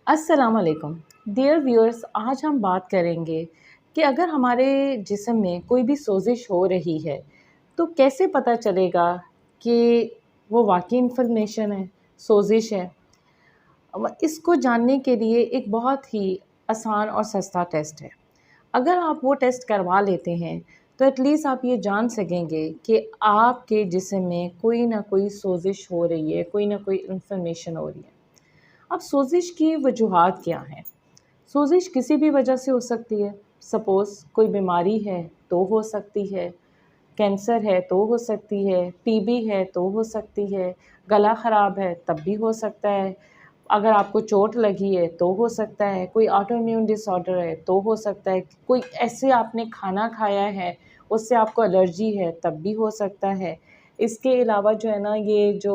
अस्सलाम वालेकुम dear viewers. आज हम बात करेंगे कि अगर हमारे जिस्म में कोई भी सोजिश हो रही है तो कैसे पता चलेगा कि वो वाकई इन्फॉर्मेशन है, सोजिश है। अब इसको जानने के लिए एक बहुत ही आसान और सस्ता टेस्ट है। अगर आप वो टेस्ट करवा लेते हैं तो एटलीस्ट आप ये जान सकेंगे कि आपके जिस्म में कोई ना कोई सोजिश हो रही है, कोई ना कोई इन्फॉर्मेशन हो रही है। अब सोजिश की वजूहात क्या हैं? सोजिश किसी भी वजह से हो सकती है। सपोज़ कोई बीमारी है तो हो सकती है, कैंसर है तो हो सकती है, टीबी है तो हो सकती है, गला ख़राब है तब भी हो सकता है, अगर आपको चोट लगी है तो हो सकता है, कोई ऑटो इम्यून डिसऑर्डर है तो हो सकता है, कोई ऐसे आपने खाना खाया है उससे आपको एलर्जी है तब भी हो सकता है। इसके अलावा जो है ना ये जो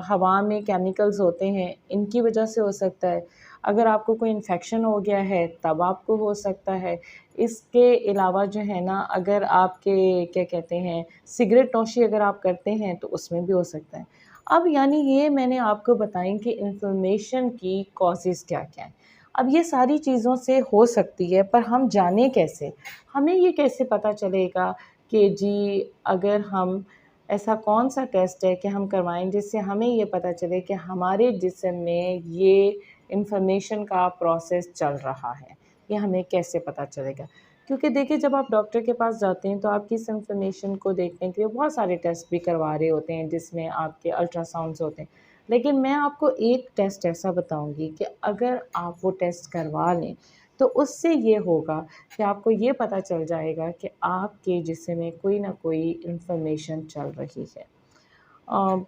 हवा में केमिकल्स होते हैं इनकी वजह से हो सकता है। अगर आपको कोई इन्फेक्शन हो गया है तब आपको हो सकता है। इसके अलावा जो है ना अगर आपके क्या कहते हैं सिगरेट नोशी अगर आप करते हैं तो उसमें भी हो सकता है। अब यानी ये मैंने आपको बताई कि इन्फ्लेमेशन की कॉजेज़ क्या-क्या हैं। अब ये सारी चीज़ों से हो सकती है पर हम जानें कैसे? हमें ये कैसे पता चलेगा कि जी अगर हम ऐसा कौन-सा टेस्ट है कि हम करवाएँ जिससे हमें ये पता चले कि हमारे जिस्म में ये इन्फॉर्मेशन का प्रोसेस चल रहा है, ये हमें कैसे पता चलेगा? क्योंकि देखिए जब आप डॉक्टर के पास जाते हैं तो आपकी इस इन्फॉर्मेशन को देखने के लिए बहुत सारे टेस्ट भी करवा रहे होते हैं जिसमें आपके अल्ट्रासाउंड्स होते हैं। लेकिन मैं आपको एक टेस्ट ऐसा बताऊँगी कि अगर आप वो टेस्ट करवा लें, तो उससे ये होगा कि आपको ये पता चल जाएगा कि आपके जिस्म में कोई ना कोई इन्फॉर्मेशन चल रही है। अ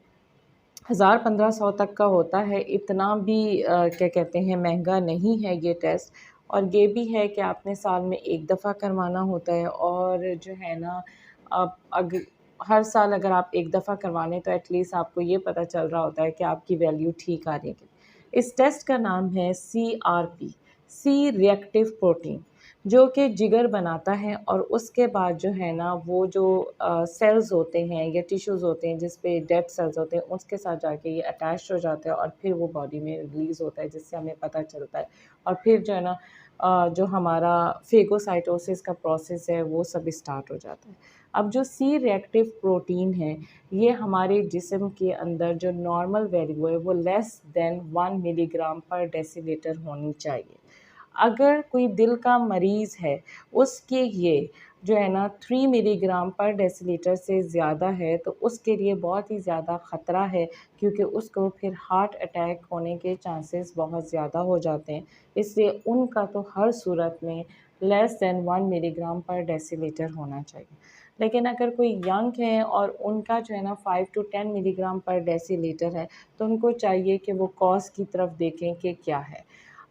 1000-1500 तक का होता है, इतना भी क्या कहते हैं महँगा नहीं है ये टेस्ट। और ये भी है कि आपने साल में 1 दफ़ा करवाना होता है और जो है ना आप अग हर साल अगर आप 1 दफ़ा करवा लें तो एटलीस्ट आपको ये पता चल रहा होता है कि आपकी वैल्यू ठीक आ रही है। इस टेस्ट का नाम है सीआरपी, सी रिएक्टिव प्रोटीन, जो कि जिगर बनाता है और उसके बाद जो है ना वो जो सेल्स होते हैं या टिश्यूज़ होते हैं जिस पे डेड सेल्स होते हैं उसके साथ जाके ये अटैच हो जाता है और फिर वो बॉडी में रिलीज़ होता है जिससे हमें पता चलता है। और फिर जो है ना जो हमारा फेगोसाइटोसिस का प्रोसेस है वो सब स्टार्ट हो जाता है। अब जो सी रिएक्टिव प्रोटीन है ये हमारे जिस्म के अंदर जो नॉर्मल वैल्यू है वो लेस दैन 1 मिलीग्राम पर डेसीलीटर होनी चाहिए। अगर कोई दिल का मरीज़ है, उसके ये जो है ना 3 मिलीग्राम पर डेसीलीटर से ज़्यादा है, तो उसके लिए बहुत ही ज़्यादा ख़तरा है क्योंकि उसको फिर हार्ट अटैक होने के चांसेस बहुत ज़्यादा हो जाते हैं। इसलिए उनका तो हर सूरत में लेस दैन 1 मिलीग्राम पर डेसीलीटर होना चाहिए। लेकिन अगर कोई यंग है और उनका जो है ना 5 टू 10 मिलीग्राम पर डेसीलीटर है, तो उनको चाहिए कि वो कॉज़ की तरफ देखें कि क्या है।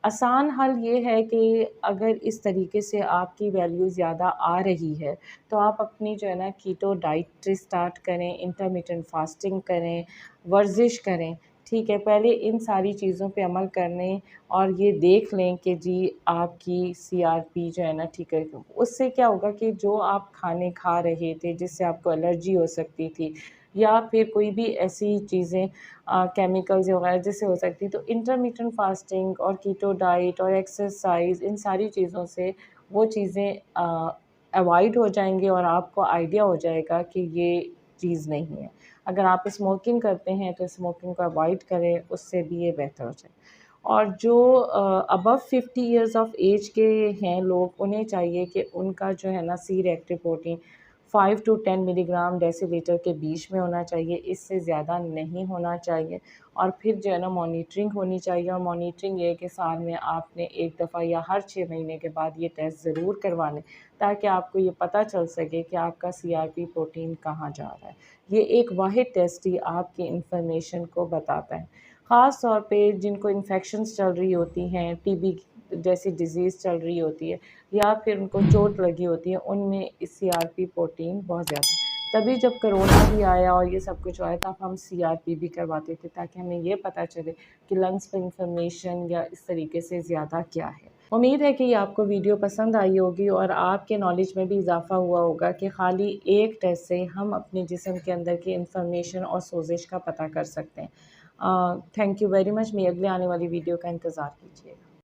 आसान हल ये है कि अगर इस तरीके से आपकी वैल्यू ज़्यादा आ रही है, तो आप अपनी जो है ना कीटो डाइट स्टार्ट करें, इंटरमिटेंट फास्टिंग करें, वर्जिश करें, ठीक है? पहले इन सारी चीज़ों पे अमल कर लें और ये देख लें कि जी आपकी सीआरपी जो है ना ठीक है। उससे क्या होगा कि जो आप खाने खा रहे थे, जिससे आपको एलर्जी हो सकती थी या फिर कोई भी ऐसी चीज़ें केमिकल्स वगैरह जिससे हो सकती है, तो इंटरमिटेंट फास्टिंग और कीटो डाइट और एक्सरसाइज इन सारी चीज़ों से वो चीज़ें अवॉइड हो जाएँगी और आपको आइडिया हो जाएगा कि ये चीज़ नहीं है। अगर आप स्मोकिंग करते हैं तो स्मोकिंग को अवॉइड करें, उससे भी ये बेहतर हो जाए। और जो अबव 50 इयर्स ऑफ एज के हैं लोग, उन्हें चाहिए कि उनका जो है ना C reactive protein 5 to 10 milligram decilitre के बीच में होना चाहिए, इससे ज़्यादा नहीं होना चाहिए। और फिर जो है ना मॉनिटरिंग होनी चाहिए और मॉनिटरिंग ये है कि साल में आपने 1 दफ़ा या हर 6 महीने के बाद ये टेस्ट ज़रूर करवा लें, ताकि आपको ये पता चल सके कि आपका सीआरपी प्रोटीन कहाँ जा रहा है। ये एक वाहिद टेस्ट ही आपकी इन्फॉर्मेशन को बताता है। ख़ास तौर पे जिनको इन्फेक्शंस चल रही होती हैं, टीबी जैसी डिज़ीज़ चल रही होती है या फिर उनको चोट लगी होती है, उनमें सीआरपी प्रोटीन बहुत ज़्यादा है। तभी जब कोरोना भी आया और ये सब कुछ आया तब हम सीआरपी भी करवाते थे ताकि हमें ये पता चले कि लंग्स पे इन्फॉर्मेशन या इस तरीके से ज़्यादा क्या है। उम्मीद है कि ये आपको वीडियो पसंद आई होगी और आपके नॉलेज में भी इज़ाफ़ा हुआ होगा कि खाली एक टेस्ट से हम अपने जिस्म के अंदर की इन्फॉर्मेशन और सोजिश का पता कर सकते हैं। Thank you very much. मेरी अगले आने वाली वीडियो का इंतज़ार कीजिएगा।